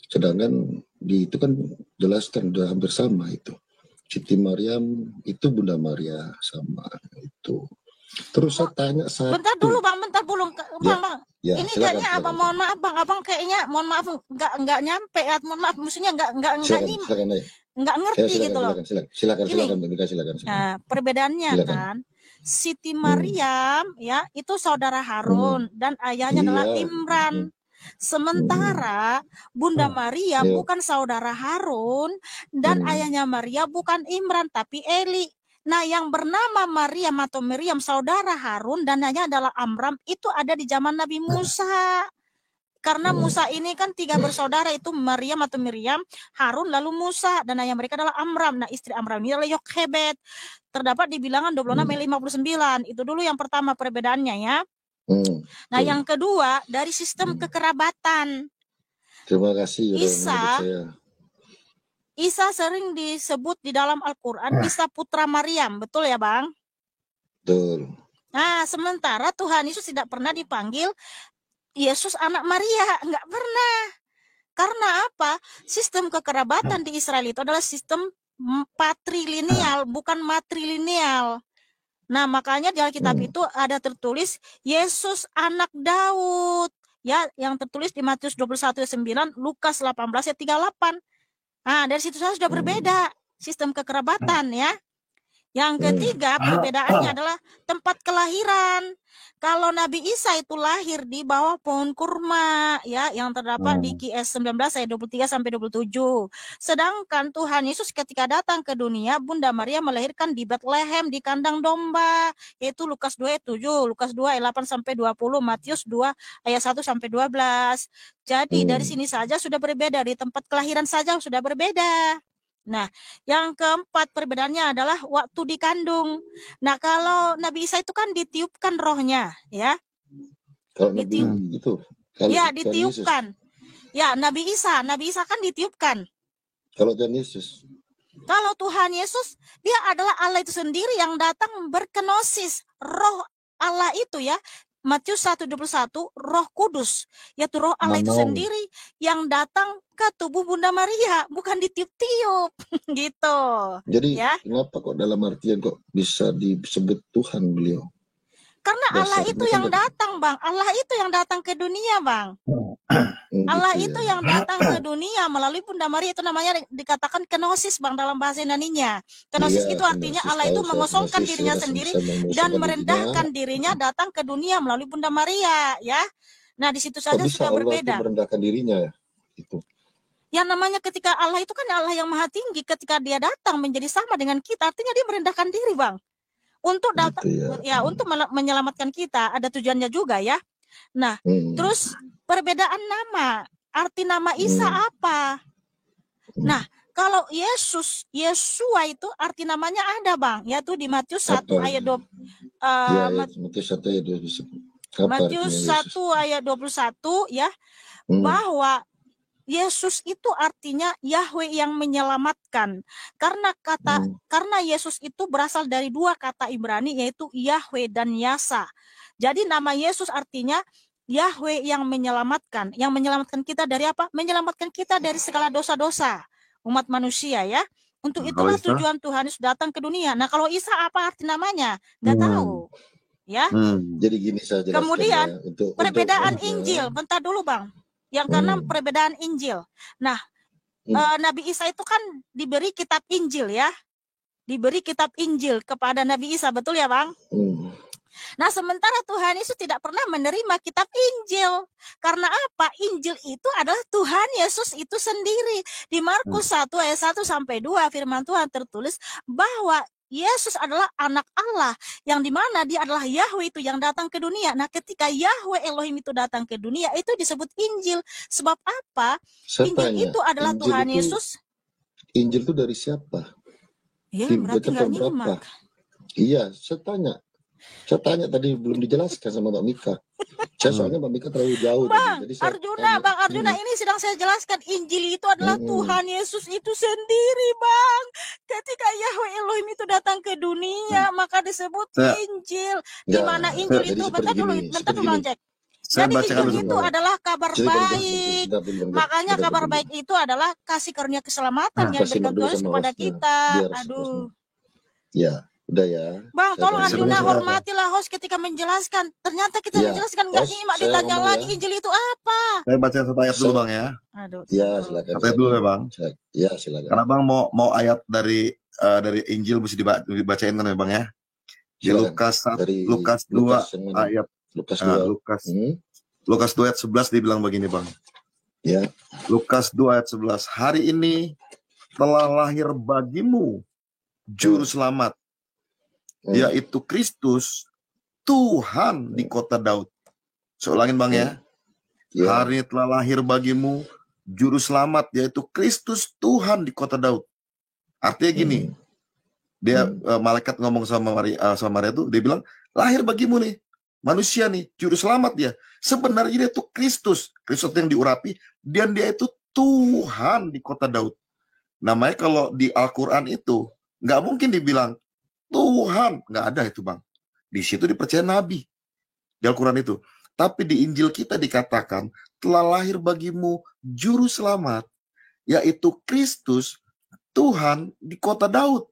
Sedangkan di itu kan jelaskan udah hampir sama itu. Siti Maryam itu Bunda Maria sama itu. Terus saya tanya satu. Bentar dulu Bang. Bang. Ya, ini silakan, kayaknya apa? Mohon maaf Bang, abang kayaknya mohon maaf nggak nyampe ya. Mohon maaf, maksudnya nggak ngerti gitu loh. Silakan. Nah, perbedaannya kan Siti Maryam ya itu saudara Harun dan ayahnya adalah Imran. Sementara Bunda Maria bukan saudara Harun dan ayahnya Maria bukan Imran tapi Eli. Nah, yang bernama Maryam atau Miriam, saudara Harun, dan hanya adalah Amram, itu ada di zaman Nabi Musa. Karena Musa ini kan 3 bersaudara, itu Maryam atau Miriam, Harun, lalu Musa, dan ayah mereka adalah Amram. Nah, istri Amram ini adalah Yokhebed. Terdapat di bilangan 26 ayat 59. Itu dulu yang pertama perbedaannya ya. Nah, yang kedua dari sistem kekerabatan. Terima kasih. Isa sering disebut di dalam Al-Quran Isa putra Maryam, betul ya Bang? Betul. Nah, sementara Tuhan Yesus tidak pernah dipanggil Yesus anak Maria, enggak pernah. Karena apa? Sistem kekerabatan di Israel itu adalah sistem patrilineal, bukan matrilineal. Nah, makanya di Alkitab itu ada tertulis Yesus anak Daud. Ya, yang tertulis di Matius 21 ayat 9, Lukas 18 ayat 38. Nah, dari situ saja sudah berbeda sistem kekerabatan ya. Yang ketiga perbedaannya adalah tempat kelahiran. Kalau Nabi Isa itu lahir di bawah pohon kurma ya, yang terdapat di QS 19 ayat 23 sampai 27. Sedangkan Tuhan Yesus ketika datang ke dunia, Bunda Maria melahirkan di Bethlehem di kandang domba, yaitu Lukas 2 ayat 7, Lukas 2 ayat 8 sampai 20, Matius 2 ayat 1 sampai 12. Jadi dari sini saja sudah berbeda, di tempat kelahiran saja sudah berbeda. Nah, yang keempat perbedaannya adalah waktu dikandung. Nah, kalau Nabi Isa itu kan ditiupkan rohnya, ya. Kalau Nabi itu, ya ditiupkan. Ya, Nabi Isa kan ditiupkan. Kalau Tuhan Yesus. Kalau Tuhan Yesus, dia adalah Allah itu sendiri yang datang berkenosis. Roh Allah itu ya, Matius 1:21, Roh Kudus, yaitu Roh Allah itu sendiri yang datang ke tubuh Bunda Maria, bukan ditiup-tiup, gitu. Jadi ya? Kenapa kok dalam artian kok bisa disebut Tuhan beliau? Karena Allah itu yang datang, Bang. Allah itu yang datang ke dunia, Bang. Allah itu yang datang ke dunia melalui Bunda Maria, itu namanya dikatakan kenosis, Bang, dalam bahasa Yunaninya. Kenosis itu artinya Allah itu mengosongkan dirinya sendiri dan merendahkan dirinya datang ke dunia melalui Bunda Maria, ya. Nah, di situ saja sudah berbeda. Merendahkan dirinya ya. Itu. Yang namanya ketika Allah itu kan Allah yang maha tinggi, ketika dia datang menjadi sama dengan kita, artinya dia merendahkan diri, Bang. Untuk datang untuk menyelamatkan kita, ada tujuannya juga ya. Nah, terus perbedaan nama, arti nama Isa apa? Nah, kalau Yesua itu arti namanya ada, Bang, yaitu di Matius 1 ayat 20. Matius 1 ayat 21 ya, bahwa Yesus itu artinya Yahweh yang menyelamatkan. Karena Yesus itu berasal dari 2 kata Ibrani, yaitu Yahweh dan Yasa. Jadi nama Yesus artinya Yahweh yang menyelamatkan. Yang menyelamatkan kita dari apa? Menyelamatkan kita dari segala dosa-dosa umat manusia ya. Untuk itulah tujuan Tuhan Yesus datang ke dunia. Nah, kalau Isa apa arti namanya? Nggak tahu. Ya. Jadi gini saja. Kemudian perbedaan Injil. Bentar dulu, Bang. Yang keenam perbedaan Injil. Nah, Nabi Isa itu kan diberi kitab Injil ya. Diberi kitab Injil kepada Nabi Isa, betul ya, Bang? Nah, sementara Tuhan Yesus tidak pernah menerima kitab Injil. Karena apa? Injil itu adalah Tuhan Yesus itu sendiri. Di Markus 1 ayat 1 sampai 2 firman Tuhan tertulis bahwa Yesus adalah anak Allah, yang dimana dia adalah Yahweh itu yang datang ke dunia. Nah, ketika Yahweh Elohim itu datang ke dunia, itu disebut Injil. Sebab apa? Injil itu adalah Injil Tuhan Yesus. Injil itu dari siapa? Ya, berarti nggak nyimak. Iya, saya tanya tadi belum dijelaskan sama Mbak Mika. Soalnya Mbak Mika terlalu jauh. Bang Arjuna, ini sedang saya jelaskan. Injil itu adalah Tuhan Yesus itu sendiri, Bang. Ketika Yahweh Elohim itu datang ke dunia, maka disebut Injil. Di mana Injil itu, bentar dulu, Cek. Jadi Injil itu adalah kabar baik. Makanya kabar baik itu adalah kasih karunia keselamatan yang diberikan Tuhan kepada kita. Aduh. Ya. Udah ya. Bang, tolong Arjuna hormatilah host ketika menjelaskan. Ternyata kita menjelaskan nggak nyimak, ditanya lagi Injil itu apa. Saya baca satu ayat dulu, Bang ya. Aduh. Ya, silakan. Satu ayat dulu ya, Bang. Ya, silakan. Karena Bang mau ayat dari Injil mesti dibacain kan ya, Bang ya. Di Lukas 2 ayat Lukas 2 ayat 11 dibilang begini, Bang. Ya. Lukas 2 ayat 11. Hari ini telah lahir bagimu juru selamat, yaitu Kristus, Tuhan di kota Daud. Saya ulangin Bang ya. Hari ini telah lahir bagimu Juru Selamat, yaitu Kristus, Tuhan di kota Daud. Artinya gini, dia malaikat ngomong sama Maria itu, dia bilang, lahir bagimu nih, manusia nih, Juru Selamat dia. Sebenarnya dia itu Kristus yang diurapi, dan dia itu Tuhan di kota Daud. Namanya kalau di Al-Quran itu, nggak mungkin dibilang Tuhan, nggak ada itu Bang. Di situ dipercaya Nabi, di Al-Quran itu. Tapi di Injil kita dikatakan, telah lahir bagimu Juru Selamat, yaitu Kristus, Tuhan di kota Daud.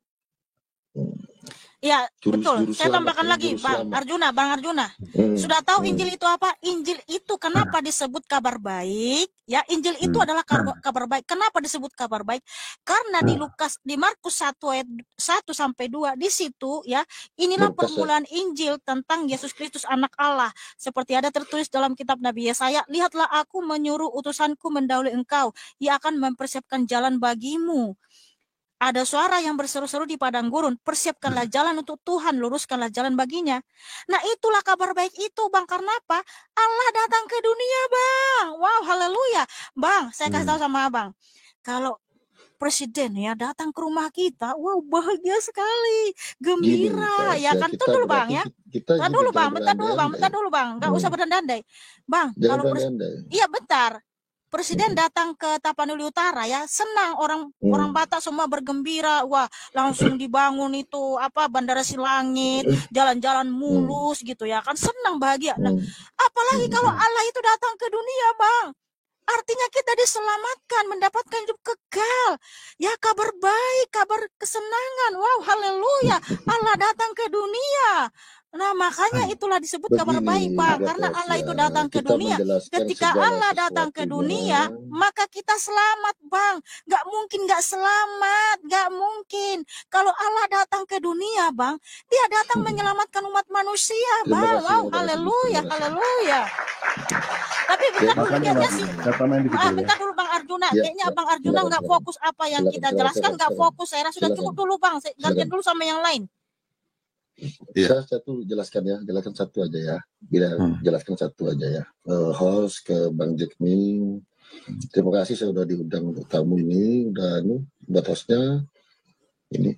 Ya, betul. Saya tambahkan lagi, Bang Arjuna. Sudah tahu Injil itu apa? Injil itu kenapa disebut kabar baik? Ya, Injil itu adalah kabar baik. Kenapa disebut kabar baik? Karena di Markus 1 ayat 1 sampai 2 di situ ya, inilah permulaan Injil tentang Yesus Kristus anak Allah. Seperti ada tertulis dalam kitab Nabi Yesaya, lihatlah aku menyuruh utusanku mendahului engkau, ia akan mempersiapkan jalan bagimu. Ada suara yang berseru-seru di padang gurun, persiapkanlah jalan untuk Tuhan, luruskanlah jalan baginya. Nah itulah kabar baik itu Bang, karena apa? Allah datang ke dunia Bang. Wow, haleluya. Bang, saya kasih tahu sama Abang, kalau presiden ya datang ke rumah kita, wow bahagia sekali, gembira. Ya kan, itu dulu Bang ya. Bentar dulu Bang, nggak usah berandai-andai. Bang, kalau iya bentar. Presiden datang ke Tapanuli Utara ya, senang orang Batak semua bergembira, wah langsung dibangun itu Bandara Silangit, jalan-jalan mulus gitu ya kan, senang bahagia. Nah, apalagi kalau Allah itu datang ke dunia Bang, artinya kita diselamatkan, mendapatkan hidup kekal. Ya kabar baik, kabar kesenangan. Wow, haleluya. Allah datang ke dunia. Nah makanya itulah disebut kabar baik Bang, karena Allah itu datang ke dunia. Ketika Allah datang ke dunia, maka kita selamat Bang. Gak mungkin gak selamat, gak mungkin. Kalau Allah datang ke dunia Bang, dia datang menyelamatkan umat manusia Bang. Wow, haleluya, haleluya. Tapi bentar dulu kayaknya sih, bentar dulu Bang Arjuna, kayaknya Bang Arjuna gak fokus apa yang kita jelaskan, gak fokus. Saya rasa sudah cukup dulu Bang, gantian dulu sama yang lain. Saya jelaskan satu aja ya. Jelaskan satu aja ya. Host ke Bang Jekmi, terima kasih saya sudah diundang untuk tamu ini, buat hostnya ini.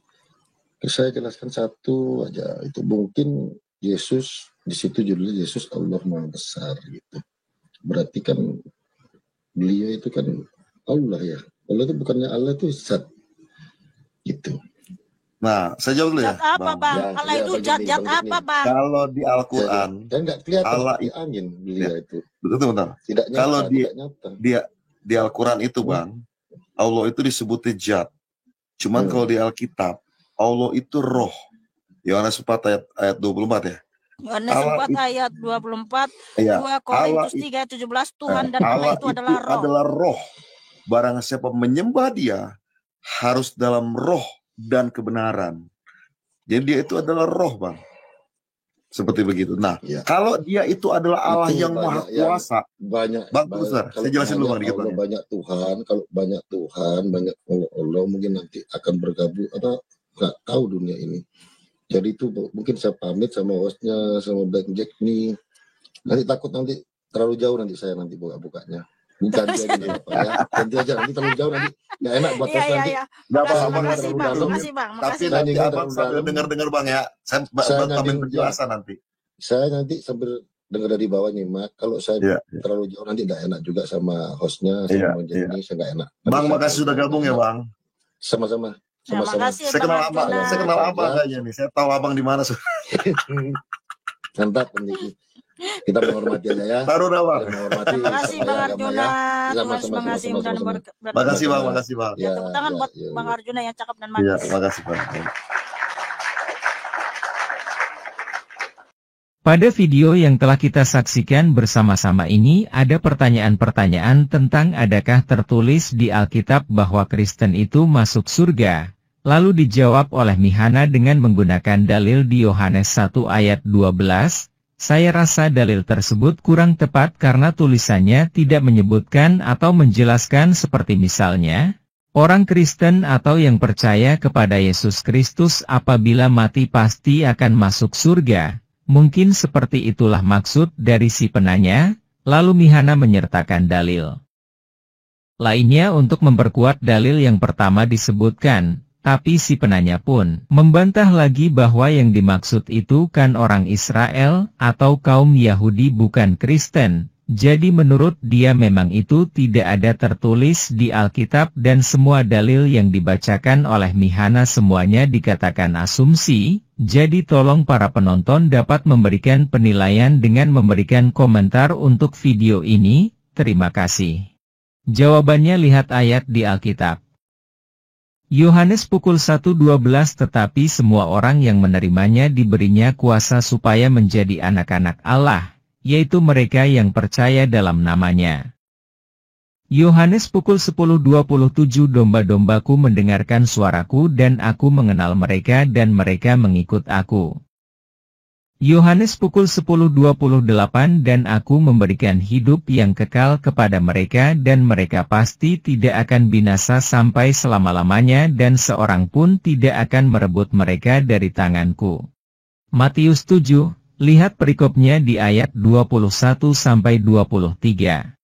Saya jelaskan satu aja, itu mungkin Yesus di situ judulnya Yesus Allah Maha Besar gitu. Berarti kan beliau itu kan Allah ya. Allah itu bukannya Allah itu zat gitu. Nah, saya jawab dulu ya. Zat apa Bang? Allah itu zat apa Bang? Kalau di Al-Quran, dan nggak kelihatan Allah di angin beliau itu. Betul benar. Tidak nyata, kalau tidak di Al-Quran itu Bang, Allah itu disebutnya zat. Cuman kalau di Alkitab, Allah itu roh. Yohanes 4 ayat 24 ya. Yohanes 4 ayat 24, 2 Korintus 3 ayat 17, Tuhan dan Allah itu adalah roh. Barang siapa menyembah dia harus dalam roh dan kebenaran. Jadi dia itu adalah roh Bang. Seperti begitu. Nah, kalau dia itu adalah Allah itu yang maha kuasa, Bang Besar, saya jelasin dulu Bang dikit Bang. Banyak Tuhan, kalau banyak Tuhan, banyak Allah mungkin nanti akan bergabung atau nggak tahu dunia ini. Jadi itu mungkin saya pamit sama hostnya, sama Bang Jack nih. Nanti takut nanti terlalu jauh nanti saya buka-bukanya. Ganti aja ya. Ganti aja nanti terlalu jauh nanti nggak enak buat host nanti. Nggak apa-apa makasih Bang. Tapi nanti Abang sambil dengar Bang ya. Saya tambahin penjelasan nanti. Saya nanti sambil dengar dari bawah nyimak. Kalau saya terlalu jauh nanti nggak enak juga sama hostnya, sama Jenny, saya nggak enak. Bang makasih sudah gabung ya Bang. Sama-sama. Saya kenal Abang kayaknya nih. Saya tahu Abang di mana. Mantap Niki. Kita menghormati aja ya. Taruh Bang. Terima kasih Bang Arjuna. Makasih Bang. Ya, tepuk tangan buat Bang Arjuna yang cakep dan manis. Terima kasih Bang. Pada video yang telah kita saksikan bersama-sama ini ada pertanyaan-pertanyaan tentang adakah tertulis di Alkitab bahwa Kristen itu masuk surga. Lalu dijawab oleh Mihana dengan menggunakan dalil di Yohanes 1 ayat 12. Saya rasa dalil tersebut kurang tepat karena tulisannya tidak menyebutkan atau menjelaskan seperti misalnya, Orang Kristen atau yang percaya kepada Yesus Kristus apabila mati pasti akan masuk surga. Mungkin seperti itulah maksud dari si penanya, lalu Mihana menyertakan dalil lainnya untuk memperkuat dalil yang pertama disebutkan, tapi si penanya pun membantah lagi bahwa yang dimaksud itu kan orang Israel atau kaum Yahudi bukan Kristen. Jadi menurut dia memang itu tidak ada tertulis di Alkitab dan semua dalil yang dibacakan oleh Mihana semuanya dikatakan asumsi, jadi tolong para penonton dapat memberikan penilaian dengan memberikan komentar untuk video ini, terima kasih. Jawabannya lihat ayat di Alkitab. Yohanes pukul 1:12 tetapi semua orang yang menerimanya diberinya kuasa supaya menjadi anak-anak Allah, yaitu mereka yang percaya dalam namanya. Yohanes pukul 10:27 domba-dombaku mendengarkan suaraku dan aku mengenal mereka dan mereka mengikut aku. Yohanes pukul 10:28 dan aku memberikan hidup yang kekal kepada mereka dan mereka pasti tidak akan binasa sampai selama-lamanya dan seorang pun tidak akan merebut mereka dari tanganku. Matius 7. Lihat perikopnya di ayat 21-23.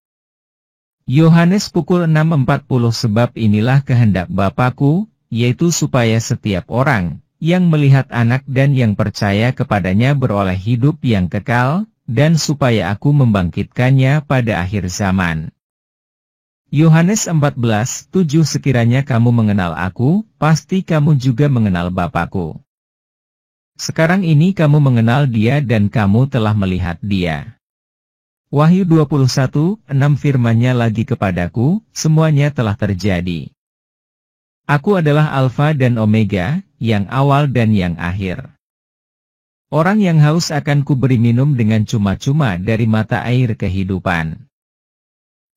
Yohanes pukul 6:40 sebab inilah kehendak Bapa-Ku, yaitu supaya setiap orang yang melihat anak dan yang percaya kepadanya beroleh hidup yang kekal, dan supaya aku membangkitkannya pada akhir zaman. Yohanes 14:7 Sekiranya kamu mengenal aku, pasti kamu juga mengenal Bapa-Ku. Sekarang ini kamu mengenal dia dan kamu telah melihat dia. Wahyu 21:6 firman-Nya lagi kepadaku, semuanya telah terjadi. Aku adalah Alfa dan Omega, yang awal dan yang akhir. Orang yang haus akan kuberi minum dengan cuma-cuma dari mata air kehidupan.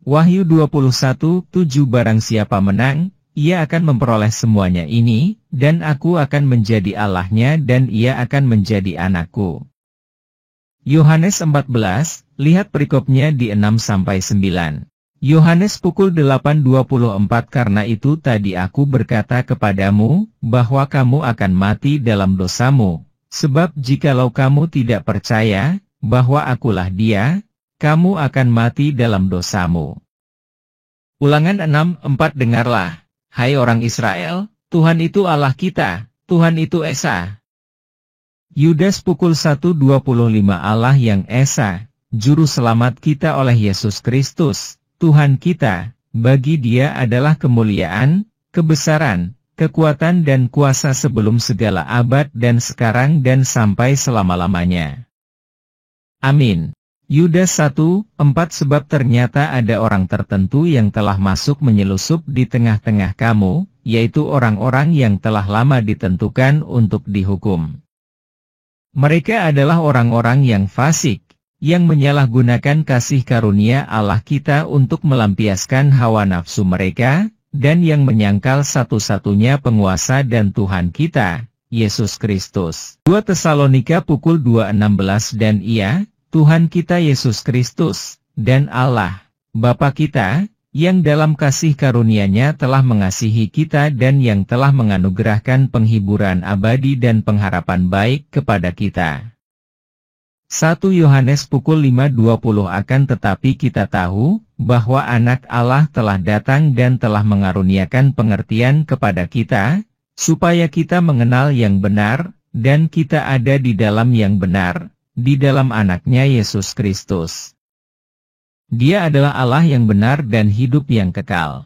Wahyu 21:7 Barang siapa menang, ia akan memperoleh semuanya ini, dan aku akan menjadi Allahnya dan ia akan menjadi anakku. Yohanes 14, lihat perikopnya di 6-9. Yohanes pukul 8:24 Karena itu tadi aku berkata kepadamu, bahwa kamu akan mati dalam dosamu, sebab jikalau kamu tidak percaya, bahwa akulah dia, kamu akan mati dalam dosamu. Ulangan 6:4 Dengarlah, hai orang Israel, Tuhan itu Allah kita, Tuhan itu Esa. Yudas pukul 1:25 Allah yang Esa, Juru Selamat kita oleh Yesus Kristus, Tuhan kita, bagi Dia adalah kemuliaan, kebesaran, kekuatan dan kuasa sebelum segala abad dan sekarang dan sampai selama-lamanya. Amin. Yudas 1:4 Sebab ternyata ada orang tertentu yang telah masuk menyelusup di tengah-tengah kamu, yaitu orang-orang yang telah lama ditentukan untuk dihukum. Mereka adalah orang-orang yang fasik, yang menyalahgunakan kasih karunia Allah kita untuk melampiaskan hawa nafsu mereka, dan yang menyangkal satu-satunya penguasa dan Tuhan kita, Yesus Kristus. 2 Tesalonika pukul 2:16 Dan Ia, Tuhan kita Yesus Kristus, dan Allah, Bapa kita, yang dalam kasih karunia-Nya telah mengasihi kita dan yang telah menganugerahkan penghiburan abadi dan pengharapan baik kepada kita. 1 Yohanes pukul 5:20 Akan tetapi kita tahu, bahwa anak Allah telah datang dan telah mengaruniakan pengertian kepada kita, supaya kita mengenal yang benar, dan kita ada di dalam yang benar, di dalam anaknya Yesus Kristus. Dia adalah Allah yang benar dan hidup yang kekal.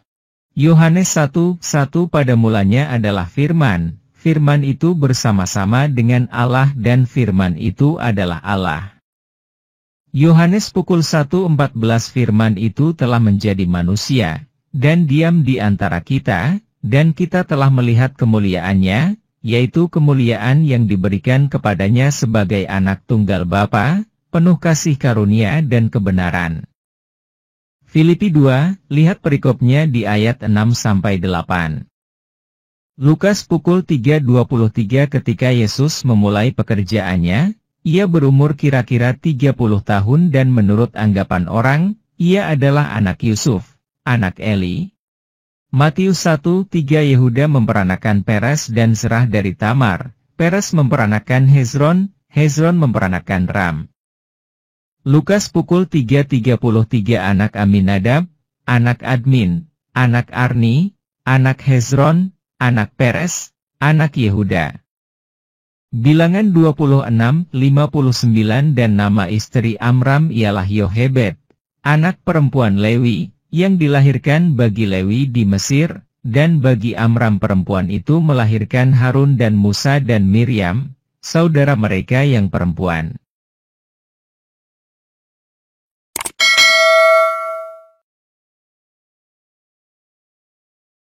Yohanes 1:1 Pada mulanya adalah firman, firman itu bersama-sama dengan Allah dan firman itu adalah Allah. Yohanes pukul 1:14 Firman itu telah menjadi manusia, dan diam di antara kita, dan kita telah melihat kemuliaannya, yaitu kemuliaan yang diberikan kepadanya sebagai anak tunggal Bapa, penuh kasih karunia dan kebenaran. Filipi 2, lihat perikopnya di ayat 6-8. Lukas pukul 3:23 Ketika Yesus memulai pekerjaannya, ia berumur kira-kira 30 tahun dan menurut anggapan orang, ia adalah anak Yusuf, anak Eli. Matius 1:3 Yehuda memperanakan Peres dan Serah dari Tamar. Peres memperanakan Hezron, Hezron memperanakan Ram. Lukas pukul 3:33 anak Aminadab, anak Admin, anak Arni, anak Hezron, anak Peres, anak Yehuda. Bilangan 26:59 dan nama istri Amram ialah Yohebed, anak perempuan Lewi, yang dilahirkan bagi Lewi di Mesir, dan bagi Amram perempuan itu melahirkan Harun dan Musa dan Miriam, saudara mereka yang perempuan.